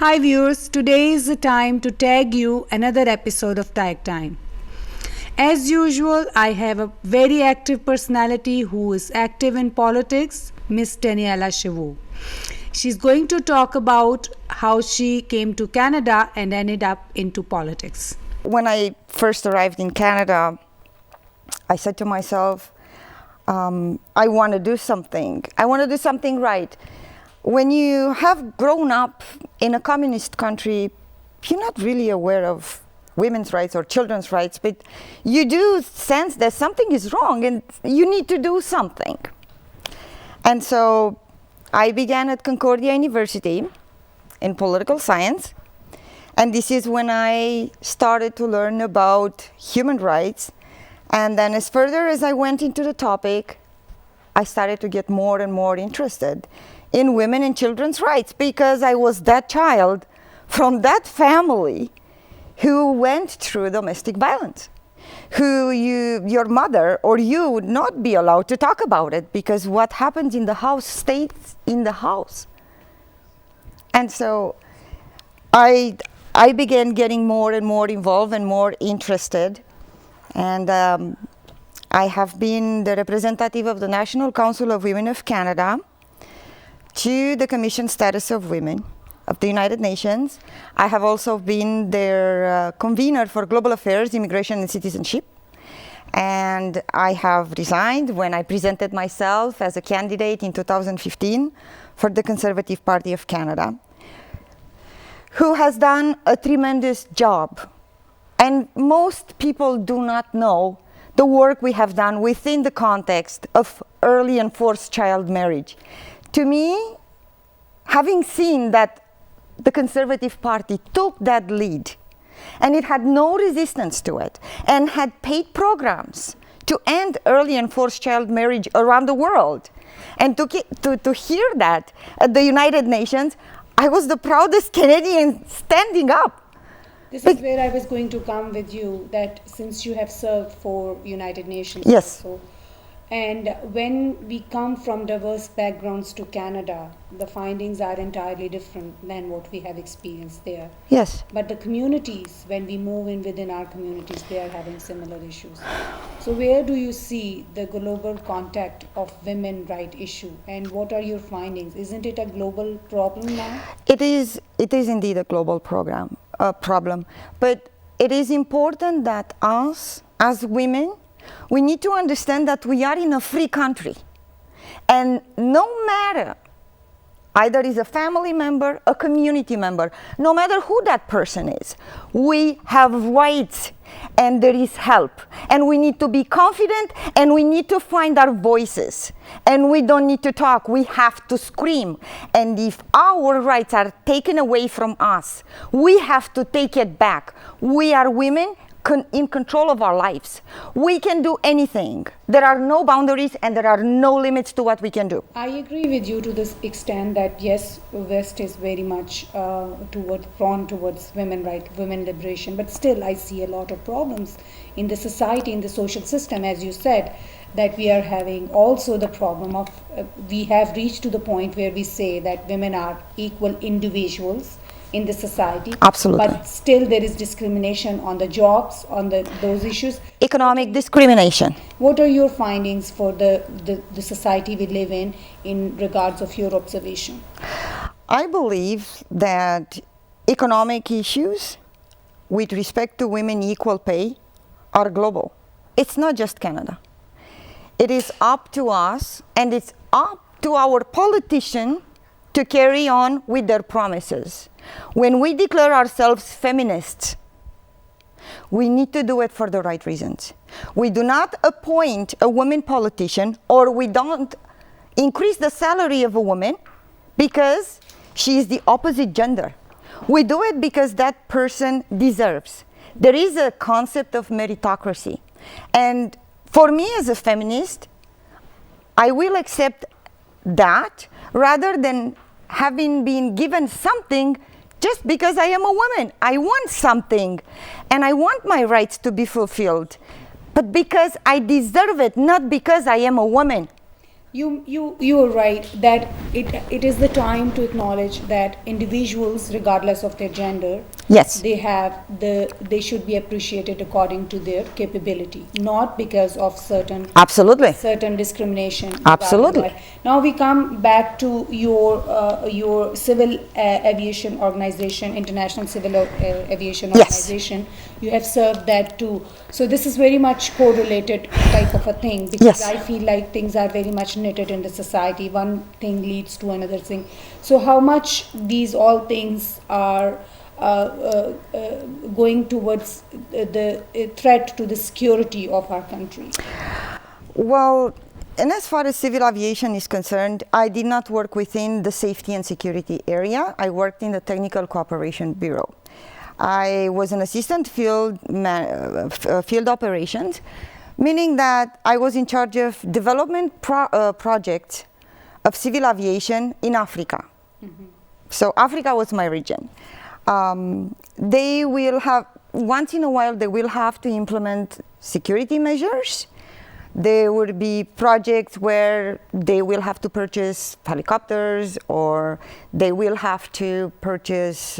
Hi viewers, today is the time to tag you another episode of TAGTIME. As usual, I have a very active personality who is active in politics, Miss Daniela Chivu. She's going to talk about how she came to Canada and ended up into politics. When I first arrived in Canada, I said to myself, I want to do something. I want to do something right. When you have grown up in a communist country, you're not really aware of women's rights or children's rights, but you do sense that something is wrong and you need to do something. And so I began at Concordia University in political science. And this is when I started to learn about human rights. And then as further as I went into the topic, I started to get more and more interested in women and children's rights, because I was that child from that family who went through domestic violence, your mother or you would not be allowed to talk about it, because what happens in the house stays in the house. And so I began getting more and more involved and more interested, and I have been the representative of the National Council of Women of Canada to the Commission Status of Women of the United Nations. I have also been their convener for Global Affairs, Immigration and Citizenship. And I have resigned when I presented myself as a candidate in 2015 for the Conservative Party of Canada, who has done a tremendous job. And most people do not know the work we have done within the context of early and forced child marriage. To me, having seen that the Conservative Party took that lead and it had no resistance to it and had paid programs to end early and forced child marriage around the world, and to hear that at the United Nations, I was the proudest Canadian standing up. This is where I was going to come with you, that since you have served for United Nations Yes. also, and when we come from diverse backgrounds to Canada, the findings are entirely different than what we have experienced there. Yes. But the communities, when we move in within our communities, they are having similar issues. So where do you see the global contact of women right issue, and what are your findings? Isn't it a global problem now? It is indeed a global problem, but it is important that us, as women, we need to understand that we are in a free country, and no matter, either is a family member, a community member, no matter who that person is, we have rights and there is help, and we need to be confident and we need to find our voices, and we don't need to talk, we have to scream. And if our rights are taken away from us, we have to take it back. We are women in control of our lives. We can do anything. There are no boundaries and there are no limits to what we can do. I agree with you to this extent that yes, West is very much drawn towards women right, women liberation, but still I see a lot of problems in the society, in the social system, as you said, that we are having also the problem of, we have reached to the point where we say that women are equal individuals in the society. Absolutely. But still there is discrimination on the jobs, on those issues. Economic discrimination. What are your findings for the society we live in regards of your observation? I believe that economic issues with respect to women equal pay are global. It's not just Canada. It is up to us, and it's up to our politicians to carry on with their promises. When we declare ourselves feminists, we need to do it for the right reasons. We do not appoint a woman politician, or we don't increase the salary of a woman because she is the opposite gender. We do it because that person deserves. There is a concept of meritocracy. And for me as a feminist, I will accept that rather than having been given something just because I am a woman. I want something and I want my rights to be fulfilled, but because I deserve it, not because I am a woman. You are right that it is the time to acknowledge that individuals, regardless of their gender, Yes. they should be appreciated according to their capability, not because of Absolutely. certain discrimination regarding Absolutely. why. Now we come back to your civil aviation organization, International Civil Aviation Yes. Organization. You have served that too. So this is very much correlated type of a thing, because Yes. I feel like things are very much knitted in the society. One thing leads to another thing. So how much these all things are going towards the threat to the security of our country? Well, and as far as civil aviation is concerned, I did not work within the safety and security area. I worked in the Technical Cooperation Bureau. I was an assistant field operations, meaning that I was in charge of development projects of civil aviation in Africa. Mm-hmm. So Africa was my region. They will have, once in a while, they will have to implement security measures. There would be projects where they will have to purchase helicopters, or they will have to purchase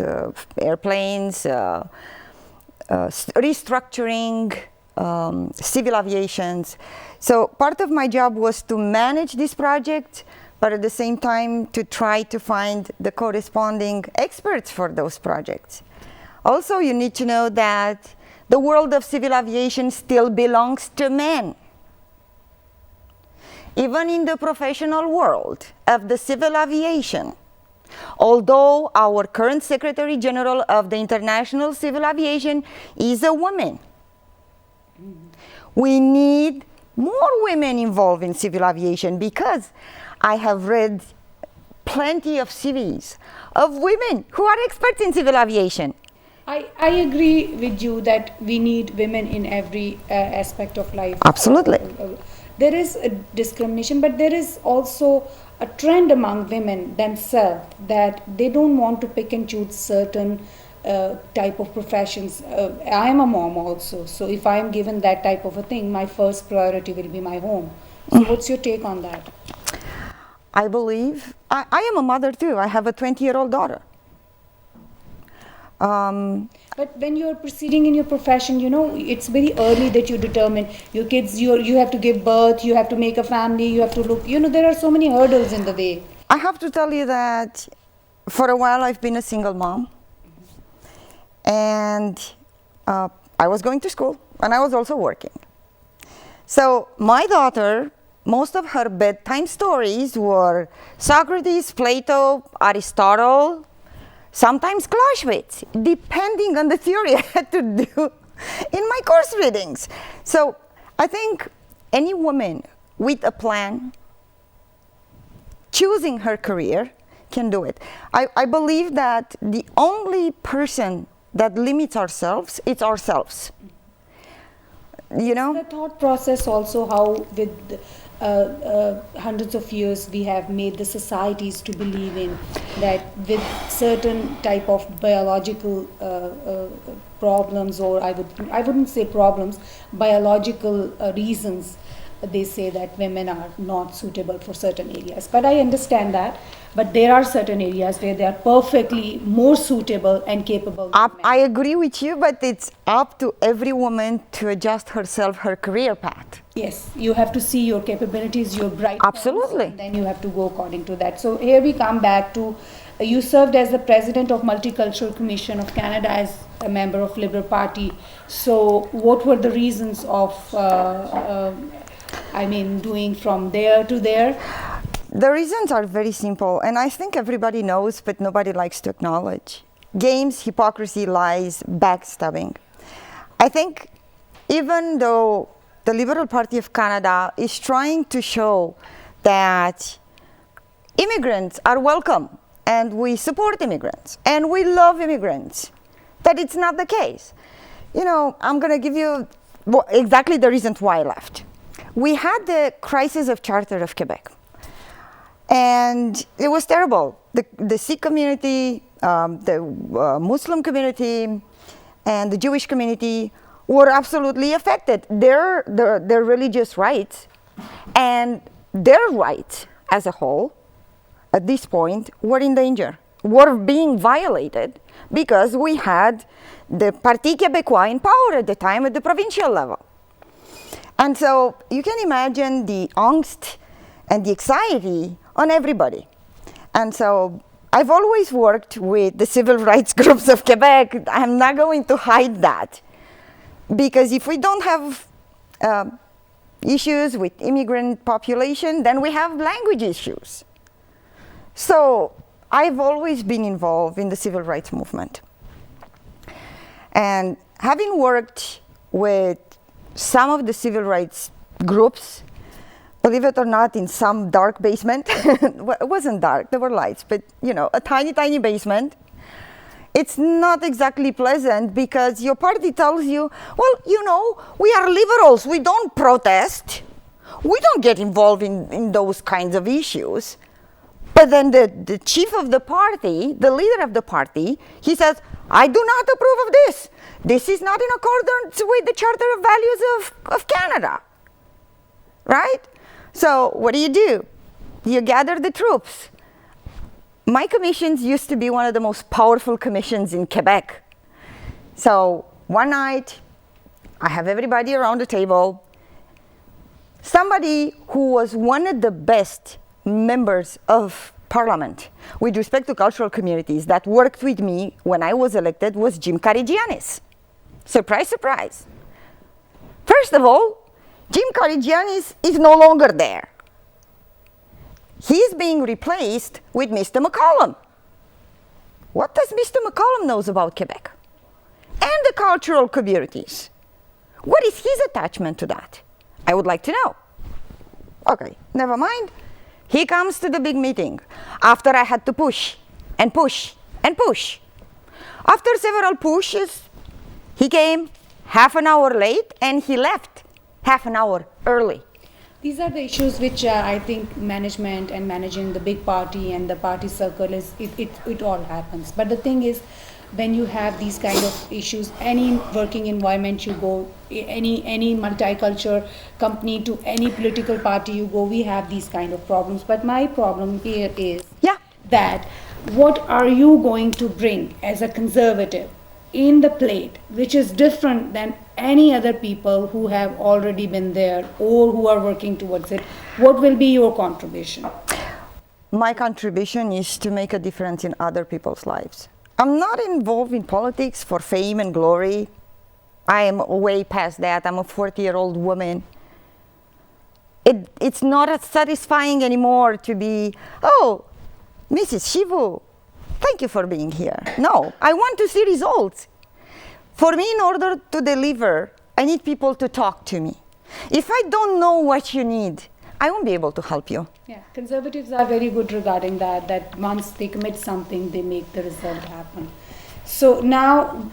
airplanes, restructuring civil aviations. So part of my job was to manage this project, but at the same time to try to find the corresponding experts for those projects. Also, you need to know that the world of civil aviation still belongs to men. Even in the professional world of the civil aviation, although our current Secretary General of the International Civil Aviation is a woman, we need more women involved in civil aviation, because I have read plenty of CVs of women who are experts in civil aviation. I agree with you that we need women in every aspect of life. Absolutely. There is a discrimination, but there is also a trend among women themselves that they don't want to pick and choose certain type of professions. I am a mom also, so if I am given that type of a thing, my first priority will be my home. So what's your take on that? I believe, I am a mother too. I have a 20-year-old daughter. But when you're proceeding in your profession, you know, it's very early that you determine your kids, you have to give birth, you have to make a family, you have to look, you know, there are so many hurdles in the way. I have to tell you that for a while I've been a single mom. And I was going to school, and I was also working. So my daughter, most of her bedtime stories were Socrates, Plato, Aristotle, sometimes Clausewitz, depending on the theory I had to do in my course readings. So I think any woman with a plan, choosing her career, can do it. I believe that the only person that limits ourselves, it's ourselves. You know? The thought process also, how with hundreds of years we have made the societies to believe in that with certain type of biological problems, or I wouldn't say problems, biological reasons, they say that women are not suitable for certain areas. But I understand that. But there are certain areas where they are perfectly more suitable and capable than men. I agree with you, but it's up to every woman to adjust herself, her career path. Yes, you have to see your capabilities, your bright Absolutely. points, and then you have to go according to that. So here we come back to, you served as the president of Multicultural Commission of Canada as a member of Liberal Party. So what were the reasons of, doing from there to there? The reasons are very simple, and I think everybody knows, but nobody likes to acknowledge. Games, hypocrisy, lies, backstabbing. I think even though the Liberal Party of Canada is trying to show that immigrants are welcome, and we support immigrants, and we love immigrants, that it's not the case. You know, I'm going to give you exactly the reason why I left. We had the crisis of Charter of Quebec. And it was terrible. The Sikh community, the Muslim community, and the Jewish community were absolutely affected. Their religious rights and their rights as a whole, at this point, were in danger, were being violated, because we had the Parti Québécois in power at the time at the provincial level. And so you can imagine the angst and the anxiety on everybody. And so I've always worked with the civil rights groups of Quebec. I'm not going to hide that. Because if we don't have issues with immigrant population, then we have language issues. So I've always been involved in the civil rights movement. And having worked with some of the civil rights groups, believe it or not, in some dark basement, it wasn't dark, there were lights, but you know, a tiny, tiny basement, it's not exactly pleasant, because your party tells you, well, you know, we are liberals, we don't protest, we don't get involved in those kinds of issues. But then the chief of the party, the leader of the party, he says, I do not approve of this. This is not in accordance with the Charter of Values of Canada, right? So what do? You gather the troops. My commissions used to be one of the most powerful commissions in Quebec. So one night, I have everybody around the table. Somebody who was one of the best members of Parliament with respect to cultural communities that worked with me when I was elected was Jim Carigianis. Surprise, surprise. First of all, Jim Carigianis is no longer there. He's being replaced with Mr. McCollum. What does Mr. McCollum knows about Quebec and the cultural communities? What is his attachment to that? I would like to know. Okay, never mind. He comes to the big meeting after I had to push and push and push. After several pushes, he came half an hour late and he left half an hour early. These are the issues which I think management and managing the big party and the party circle it all happens. But the thing is, when you have these kind of issues, any working environment you go, any multicultural company to any political party you go, we have these kind of problems. But my problem here is that what are you going to bring as a conservative in the plate, which is different than any other people who have already been there or who are working towards it? What will be your contribution? My contribution is to make a difference in other people's lives. I'm not involved in politics for fame and glory. I am way past that. I'm a 40-year-old woman. It's not as satisfying anymore to be, oh, Mrs. Chivu, thank you for being here. No, I want to see results. For me, in order to deliver, I need people to talk to me. If I don't know what you need, I won't be able to help you. Yeah, conservatives are very good regarding that once they commit something, they make the result happen. So now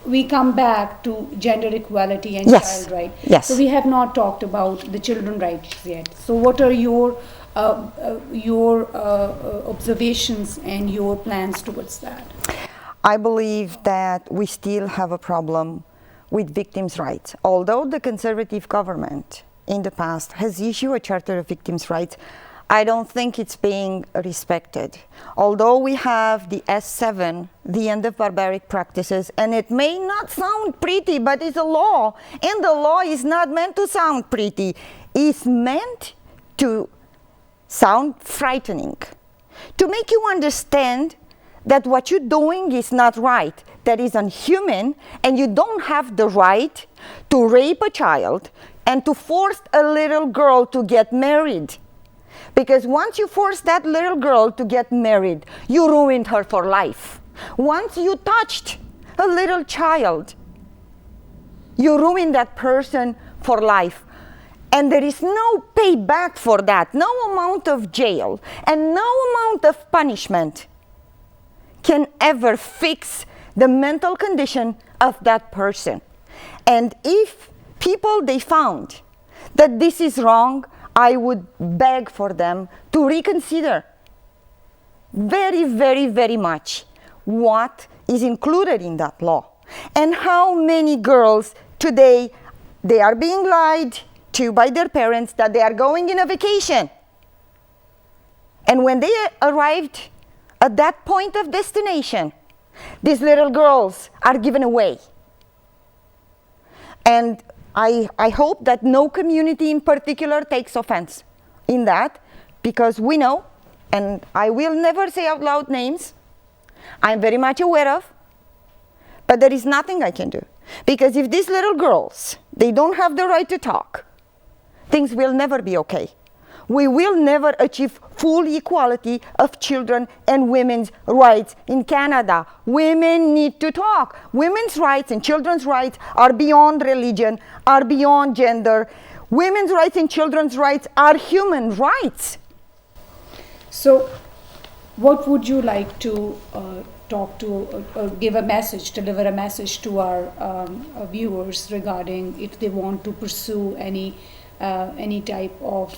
we come back to gender equality and child rights. Yes. So we have not talked about the children rights yet. So what are your observations and your plans towards that? I believe that we still have a problem with victims' rights. Although the conservative government in the past has issued a Charter of Victims' Rights, I don't think it's being respected. Although we have the S7, the End of Barbaric Practices, and it may not sound pretty, but it's a law. And the law is not meant to sound pretty. It's meant to sound frightening, to make you understand that what you're doing is not right, that is unhuman, and you don't have the right to rape a child and to force a little girl to get married. Because once you force that little girl to get married, you ruined her for life. Once you touched a little child, you ruined that person for life. And there is no payback for that, no amount of jail and no amount of punishment can ever fix the mental condition of that person. And if people, they found that this is wrong, I would beg for them to reconsider very, very, very much what is included in that law. And how many girls today, they are being lied to by their parents that they are going in a vacation. And when they arrived at that point of destination, these little girls are given away. And I hope that no community in particular takes offense in that, because we know, and I will never say out loud names, I'm very much aware of, but there is nothing I can do. Because if these little girls, they don't have the right to talk, things will never be okay. We will never achieve full equality of children and women's rights in Canada. Women need to talk. Women's rights and children's rights are beyond religion, are beyond gender. Women's rights and children's rights are human rights. So, what would you like to give a message, deliver a message to our viewers regarding if they want to pursue any type of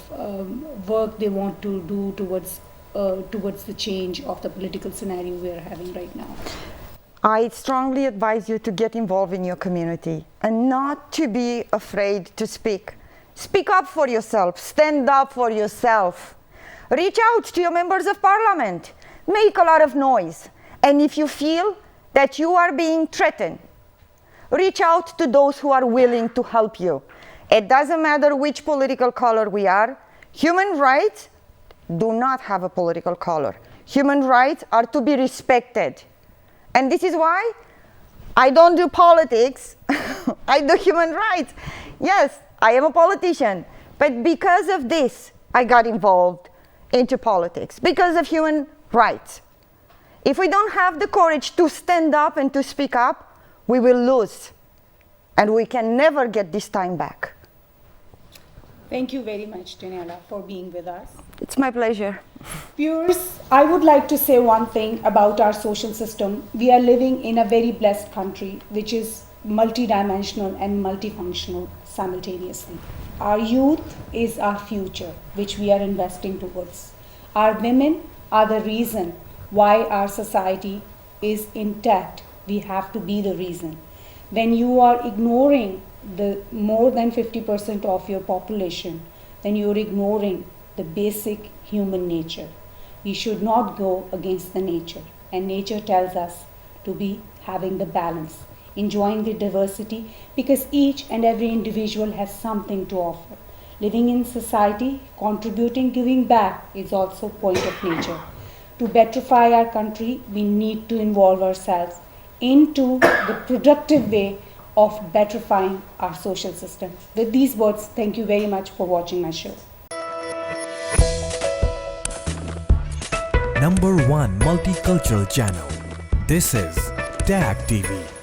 work they want to do towards the change of the political scenario we are having right now? I strongly advise you to get involved in your community and not to be afraid to speak. Speak up for yourself. Stand up for yourself. Reach out to your members of parliament. Make a lot of noise. And if you feel that you are being threatened, reach out to those who are willing to help you. It doesn't matter which political color we are. Human rights do not have a political color. Human rights are to be respected. And this is why I don't do politics. I do human rights. Yes, I am a politician. But because of this, I got involved into politics, because of human rights. If we don't have the courage to stand up and to speak up, we will lose. And we can never get this time back. Thank you very much, Daniela, for being with us. It's my pleasure. Viewers, I would like to say one thing about our social system. We are living in a very blessed country, which is multidimensional and multifunctional simultaneously. Our youth is our future, which we are investing towards. Our women are the reason why our society is intact. We have to be the reason. When you are ignoring the more than 50% of your population, then you're ignoring the basic human nature. We should not go against the nature. And nature tells us to be having the balance, enjoying the diversity, because each and every individual has something to offer. Living in society, contributing, giving back is also point of nature. To betterify our country, we need to involve ourselves into the productive way of betterifying our social system. With these words, thank you very much for watching my show. #1 multicultural channel. This is TAG TV.